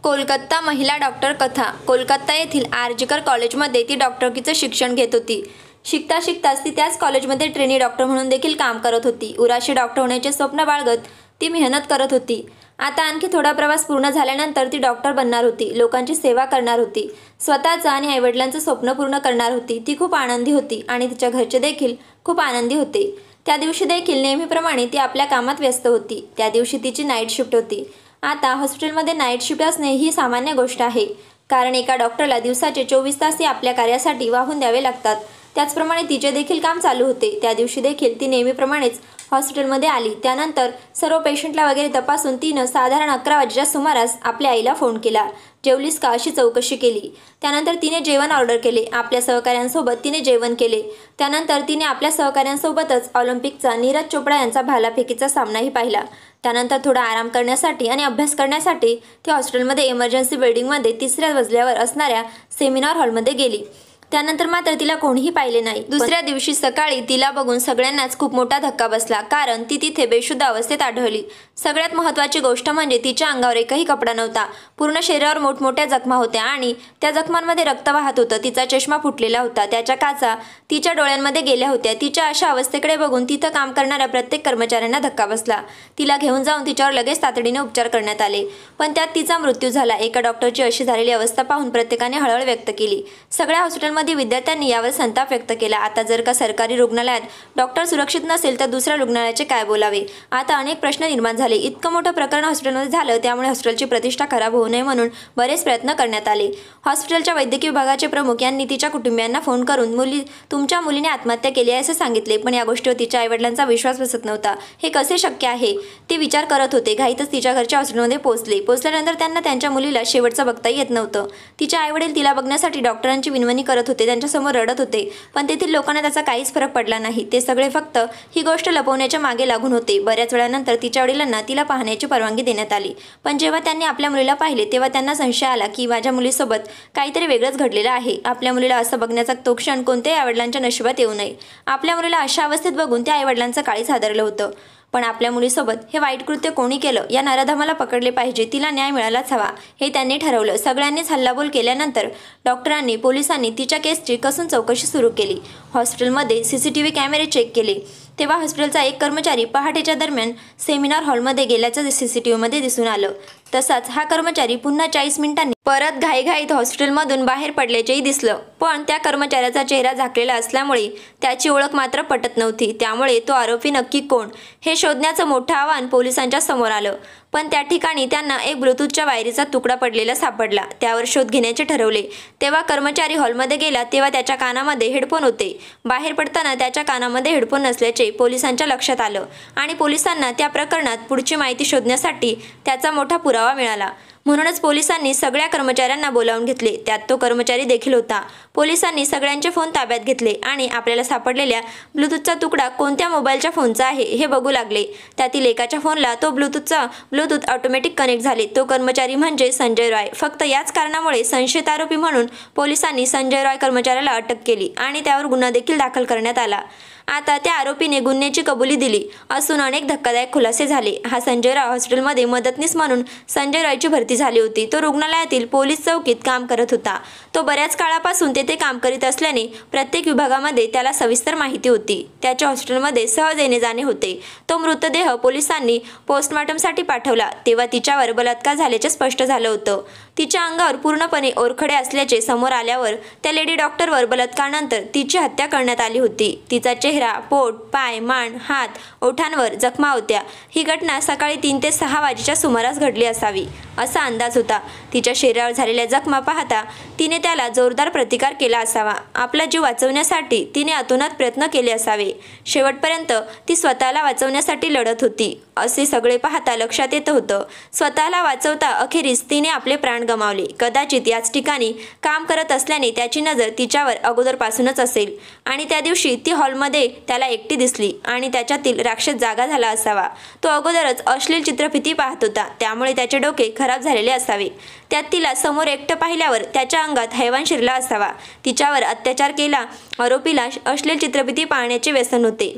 कोलकाता महिला डॉक्टर कथा। कोलकाता येथील आर्जिकर कॉलेजमध्ये ती डॉक्टरकीचं शिक्षण घेत होती। शिकता शिकताच ती त्याच कॉलेजमध्ये ट्रेनी डॉक्टर म्हणून देखील काम करत होती। उराशी डॉक्टर होण्याचे स्वप्न बाळगत ती मेहनत करत होती। आता आणखी थोडा प्रवास पूर्ण झाल्यानंतर ती डॉक्टर बनणार होती, लोकांची सेवा करणार होती, स्वतःचं आणि आईवडिलांचं स्वप्न पूर्ण करणार होती। ती खूप आनंदी होती आणि तिच्या घरचे देखील खूप आनंदी होते। त्या दिवशी देखील नेहमीप्रमाणे ती आपल्या कामात व्यस्त होती। त्या दिवशी तिची नाईट शिफ्ट होती। आता हॉस्पिटलमध्ये नाईट शिफ्ट असणे ही सामान्य गोष्ट आहे, कारण एका डॉक्टरला दिवसाचे 24 तास आपल्या कार्यासाठी वाहून द्यावे लागतात। त्याचप्रमाणे तिचे देखील काम चालू होते। त्या दिवशी देखील ती नेहमीप्रमाणेच हॉस्पिटलमध्ये आली। त्यानंतर सर्व पेशंटला वगैरे तपासून तिनं साधारण 11 वाजेच्या सुमारास आपल्या आईला फोन केला। जेवलीस का अशी चौकशी केली। त्यानंतर तिने जेवण ऑर्डर केले। आपल्या सहकाऱ्यांसोबत तिने जेवण केले। त्यानंतर तिने आपल्या सहकाऱ्यांसोबतच ऑलिम्पिकचा नीरज चोपडा यांचा भालाफेकीचा सामनाही पाहिला। त्यानंतर थोडा आराम करण्यासाठी आणि अभ्यास करण्यासाठी ती हॉस्पिटलमध्ये इमर्जन्सी बिल्डिंगमध्ये 3ऱ्या मजल्यावर असणाऱ्या सेमिनार हॉलमध्ये गेली। त्यानंतर मात्र तिला कोणीही पाहिले नाही। दुसऱ्या दिवशी सकाळी तिला बघून सगळ्यांनाच खूप मोठा धक्का बसला, कारण ती तिथे बेशुद्ध अवस्थेत आढळली। सगळ्यात महत्त्वाची गोष्ट म्हणजे तिच्या अंगावर एकही कपडा नव्हता। पूर्ण शरीरावर मोठमोठ्या जखमा होत्या आणि त्या जखमांमध्ये रक्त वाहत होतं। तिचा चष्मा फुटलेला होता, त्याच्या काचा तिच्या डोळ्यांमध्ये गेल्या होत्या। तिच्या अशा अवस्थेकडे बघून तिथं काम करणाऱ्या प्रत्येक कर्मचाऱ्यांना धक्का बसला। तिला घेऊन जाऊन तिच्यावर लगेच तातडीने उपचार करण्यात आले, पण त्यात तिचा मृत्यू झाला। एका डॉक्टरची अशी झालेली अवस्था पाहून प्रत्येकाने हळहळ व्यक्त केली। सगळ्या हॉस्पिटलमध्ये विद्यार्थ्यांनी यावर संताप व्यक्त केला। आता जर का सरकारी रुग्णालयात डॉक्टर सुरक्षित नसेल तर दुसऱ्या रुग्णालयाचे काय बोलावे। आता अनेक प्रश्न निर्माण झाले। इतकं मोठं प्रकरण हॉस्पिटलमध्ये झालं, त्यामुळे हॉस्पिटलची प्रतिष्ठा खराब होऊ नये म्हणून बरेच प्रयत्न करण्यात आले। हॉस्पिटलच्या वैद्यकीय विभागाचे प्रमुख यांनी तिच्या कुटुंबियांना फोन करून तुमच्या मुलीने आत्महत्या केली आहे असे सांगितले, पण या गोष्टीवर तिच्या आईवडिलांचा विश्वास बसत नव्हता। हे कसे शक्य आहे ते विचार करत होते। घाईतच तिच्या घरच्या हॉस्पिटलमध्ये पोहोचल्यानंतर त्यांना त्यांच्या मुलीला शेवटचं बघता येत नव्हतं। तिचे आईवडील तिला बघण्यासाठी डॉक्टरांची विनवणी करत होते, त्यांच्यासमोर रडत होते, पण तेथील लोकांना त्याचा काहीच फरक पडला नाही। ते सगळे फक्त ही गोष्ट लपवण्याच्या मागे लागून होते। बऱ्याच वेळानंतर तिच्या वडिलांना तिला पाहण्याची परवानगी देण्यात आली, पण जेव्हा त्यांनी आपल्या मुलीला पाहिले तेव्हा त्यांना संशय आला की माझ्या मुलीसोबत काहीतरी वेगळंच घडलेलं आहे। आपल्या मुलीला असं बघण्याचा तो क्षण कोणत्याही आईवडिलांच्या नशिबात येऊ नये। आपल्या मुलीला अशा अवस्थेत बघून त्या आईवडिलांचं काळीच हादरलं होतं। पण आपल्या मुलीसोबत हे वाईट कृत्य कोणी केलं, या नराधमाला पकडले पाहिजे, तिला न्याय मिळालाच हवा, हे त्यांनी ठरवलं। सगळ्यांनीच हल्लाबोल केल्यानंतर डॉक्टरांनी पोलिसांनी तिच्या केसची कसून चौकशी सुरू केली। हॉस्पिटलमध्ये CCTV कॅमेरे चेक केले, तेव्हा हॉस्पिटलचा एक कर्मचारी पहाटेच्या दरम्यान सेमिनार हॉलमध्ये गेल्याचं CCTV मध्ये दिसून आलं। तसाच हा कर्मचारी पुन्हा 40 मिनिटांनी परत घाईघाईत हॉस्पिटलमधून बाहेर पडल्याचेही दिसलं, पण त्या कर्मचाऱ्याचा चेहरा झाकलेला असल्यामुळे त्याची ओळख मात्र पटत नव्हती। त्यामुळे तो आरोपी नक्की कोण हे शोधण्याचं मोठं आव्हान पोलिसांच्या समोर आलं। पण त्या ठिकाणी त्यांना एक ब्लूटूथच्या वायरीचा तुकडा पडलेला सापडला। त्यावर शोध घेण्याचे ठरवले। तेव्हा कर्मचारी हॉलमध्ये गेला तेव्हा त्याच्या कानामध्ये हेडफोन होते। बाहेर पडताना त्याच्या कानामध्ये हेडफोन नसल्याचे पोलिसांच्या लक्षात आलं आणि पोलिसांना त्या प्रकरणात पुढची माहिती शोधण्यासाठी त्याचा मोठा पुरावा मिळाला। म्हणूनच पोलिसांनी सगळ्या कर्मचाऱ्यांना बोलावून घेतले, त्यात तो कर्मचारी देखील होता। पोलिसांनी सगळ्यांचे फोन ताब्यात घेतले आणि आपल्याला सापडलेल्या ब्लूटूथचा तुकडा कोणत्या मोबाईलच्या फोनचा आहे हे बघू लागले। त्यातील एकाच्या फोनला तो ब्लूटूथ ऑटोमॅटिक कनेक्ट झाले। तो कर्मचारी म्हणजे संजय रॉय। फक्त याच कारणामुळे संशयित आरोपी म्हणून पोलिसांनी संजय रॉय कर्मचाऱ्याला अटक केली आणि त्यावर गुन्हा देखील दाखल करण्यात आला। आता त्या आरोपीने गुन्ह्याची कबुली दिली असून अनेक धक्कादायक खुलासे झाले। हा संजय रॉय हॉस्पिटलमध्ये मदतनीस म्हणून संजय रॉयची भरती झाली होती। तो रुग्णालयातील पोलीस चौकीत काम करत होता। तो बऱ्याच काळापासून तेथे काम करीत असल्याने प्रत्येक विभागामध्ये त्याला सविस्तर माहिती होती। त्याच्या हॉस्पिटलमध्ये सहज येणे जाणे होते। तो मृतदेह पोलिसांनी पोस्टमॉर्टमसाठी पाठवला तेव्हा तिच्यावर बलात्कार झाल्याचे स्पष्ट झालं होतं। तिच्या अंगावर पूर्णपणे ओरखडे असल्याचे समोर आल्यावर त्या लेडी डॉक्टरवर बलात्कारानंतर तिची हत्या करण्यात आली होती। तिचा चेहरा, पोट, पाय, मान, हात, ओठांवर जखमा होत्या। ही घटना सकाळी 3 ते 6 वाजेच्या सुमारास घडली असावी असा अंदाज होता। तिच्या शरीरावर झालेल्या जखमा पाहता तिने त्याला जोरदार प्रतिकार केला असावा। आपला जीव वाचवण्यासाठी तिने अतोनात प्रयत्न केले असावे। शेवटपर्यंत ती स्वतःला वाचवण्यासाठी लढत होती असे सगळे पाहता लक्षात येत होतं। स्वतःला वाचवता अखेरीस तिने आपले प्राण गमावले। कदाचित याच ठिकाणी काम करत असल्याने त्याची नजर तिच्यावर अगोदरपासूनच असेल आणि त्या दिवशी ती हॉलमध्ये त्याला एकटी दिसली आणि त्याच्यातील राक्षस जागा झाला असावा। तो अगोदरच अश्लील चित्रफिती पाहत होता, त्यामुळे त्याचे डोके खराब झालेले असावे। त्यात तिला समोर एकटं पाहिल्यावर त्याच्या अंगात हैवान शिरला असावा। तिच्यावर अत्याचार केला आरोपीला अश्लील चित्रफिती पाहण्याचे व्यसन होते।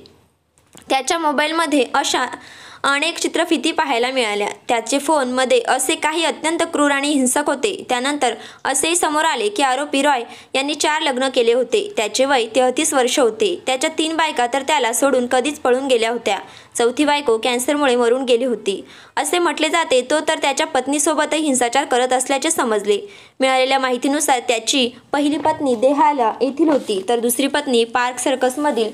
त्याच्या मोबाईलमध्ये अशा अनेक चित्रफिती पाहायला मिळाल्या. त्याचे फोनमध्ये असे काही अत्यंत क्रूर आणि हिंसक होते. त्यानंतर असेही समोर आले की आरोपी रॉय यांनी 4 लग्न केले होते. त्याचे वय 33 वर्ष होते. त्याच्या 3 बायका तर त्याला सोडून कधीच पळून गेल्या होत्या. 4थी बायको कॅन्सरमुळे मरून गेली होती असे म्हटले जाते. तो तर त्याच्या पत्नीसोबतही हिंसाचार करत असल्याचे समजले. मिळालेल्या माहितीनुसार त्याची पहिली पत्नी देहाला येथील होती तर दुसरी पत्नी पार्क सर्कसमधील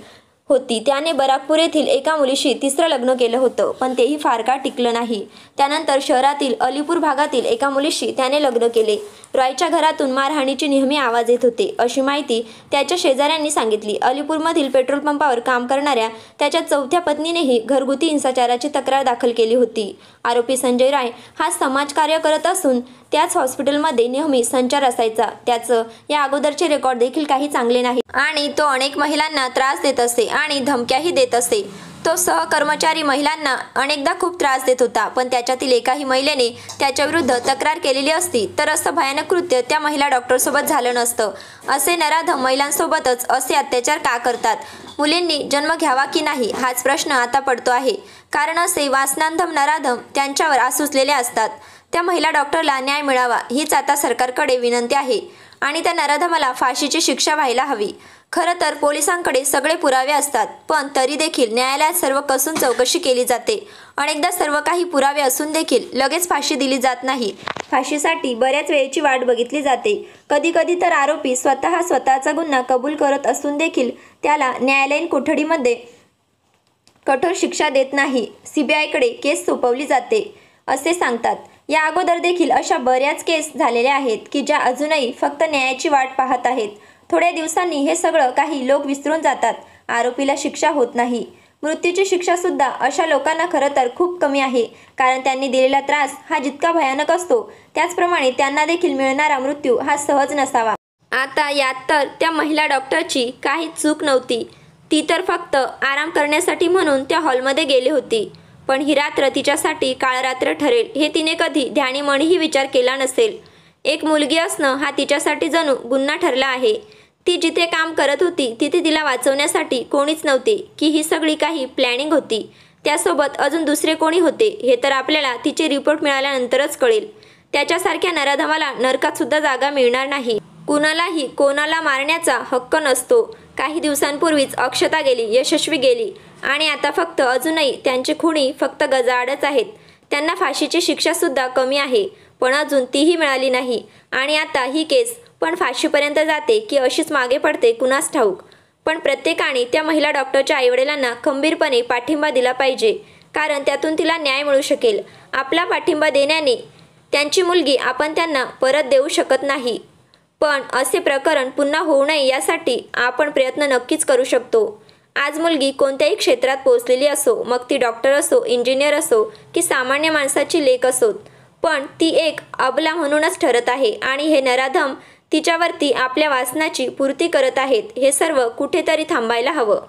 होती. त्याने बराकपूर येथील एका मुलीशी 3रं लग्न केलं होतं, पण तेही फार काळ टिकलं नाही. त्यानंतर शहरातील अलीपूर भागातील एका मुलीशी त्याने लग्न केले. रॉयच्या घरातून मारहाणीचे नेहमी आवाज येत होते अशी माहिती त्याच्या शेजाऱ्यांनी सांगितली. अलीपूरमधील पेट्रोल पंपावर काम करणाऱ्या त्याच्या 4थ्या पत्नीनेही घरगुती हिंसाचाराची तक्रार दाखल केली होती. आरोपी संजय राय हा समाजकार्य करत असून त्याच हॉस्पिटलमध्ये नेहमी संचार असायचा. त्याचं या अगोदरचे रेकॉर्ड देखील काही चांगले नाही आणि तो अनेक महिलांना त्रास देत असे आणि धमक्याही देत असे. तो सहकर्मचारी महिलांना अनेकदा खूप त्रास देत होता, पण त्याच्यातील एकाही महिलेने त्याच्याविरुद्ध तक्रार केलेली असती तर असं भयानक कृत्य त्या महिला डॉक्टरसोबत झालं नसतं. असे नराधम महिलांसोबतच असे अत्याचार का करतात? मुलींनी जन्म घ्यावा की नाही हाच प्रश्न आता पडतो आहे. कारण असे वासनांधम नराधम त्यांच्यावर आसुसलेले असतात. त्या महिला डॉक्टरला न्याय मिळावा हीच आता सरकारकडे विनंती आहे आणि त्या नराधमाला फाशीची शिक्षा व्हायला हवी. खरं तर पोलिसांकडे सगळे पुरावे असतात, पण तरी देखील न्यायालयात सर्व कसून चौकशी केली जाते. अनेकदा सर्व काही पुरावे असून देखील लगेच फाशी दिली जात नाही. फाशीसाठी बऱ्याच वेळेची वाट बघितली जाते. कधी कधी तर आरोपी स्वतःचा गुन्हा कबूल करत असून देखील त्याला न्यायालयीन कोठडीमध्ये कठोर शिक्षा देत नाही. CBIकडे केस सोपवली जाते असे सांगतात. या अगोदर देखील अशा बऱ्याच केस झालेल्या आहेत की ज्या अजूनही फक्त न्यायाची वाट पाहत आहेत. थोड्या दिवसांनी हे सगळं काही लोक विसरून जातात. आरोपीला शिक्षा होत नाही. मृत्यूची शिक्षा सुद्धा अशा लोकांना खरं तर खूप कमी आहे, कारण त्यांनी दिलेला त्रास हा जितका भयानक असतो त्याचप्रमाणे त्यांना देखील मिळणारा मृत्यू हा सहज नसावा. आता यात तर त्या महिला डॉक्टरची काही चूक नव्हती. ती तर फक्त आराम करण्यासाठी म्हणून त्या हॉलमध्ये गेली होती. पण ही रात्र तिच्यासाठी काळरात्र ठरेल हे तिने कधी ध्यानीमनीही विचार केला नसेल. एक मुलगी असणं हा तिच्यासाठी जणू गुन्हा ठरला आहे. ती जिथे काम करत होती तिथे तिला वाचवण्यासाठी कोणीच नव्हते की ही सगळी काही प्लॅनिंग होती. त्यासोबत अजून दुसरे कोणी होते हे तर आपल्याला तिचे रिपोर्ट मिळाल्यानंतरच कळेल. त्याच्यासारख्या नराधमाला नरकात सुद्धा जागा मिळणार नाही. कुणालाही कोणाला मारण्याचा हक्क नसतो. काही दिवसांपूर्वीच अक्षता गेली, यशस्वी गेली आणि आता फक्त अजूनही त्यांचे खुनी फक्त गजाआडच आहेत. त्यांना फाशीची शिक्षा सुद्धा कमी आहे, पण अजून तीही मिळाली नाही आणि आता ही केस पण फाशीपर्यंत जाते की अशीच मागे पडते कुणास ठाऊक. पण प्रत्येकाने त्या महिला डॉक्टरच्या आईवडिलांना खंबीरपणे पाठिंबा दिला पाहिजे, कारण त्यातून तिला न्याय मिळू शकेल. आपला पाठिंबा देण्याने त्यांची मुलगी आपण त्यांना परत देऊ शकत नाही, पण असे प्रकरण पुन्हा होऊ नये यासाठी आपण प्रयत्न नक्कीच करू शकतो. आज मुलगी कोणत्याही क्षेत्रात पोहोचलेली असो, मग ती डॉक्टर असो, इंजिनियर असो की सामान्य माणसाची लेक असोत, पण ती एक अबला म्हणूनच ठरत आहे आणि हे नराधम तिच्यावरती आपल्या वासनाची पूर्ती करत आहेत. हे सर्व कुठेतरी थांबायला हवं.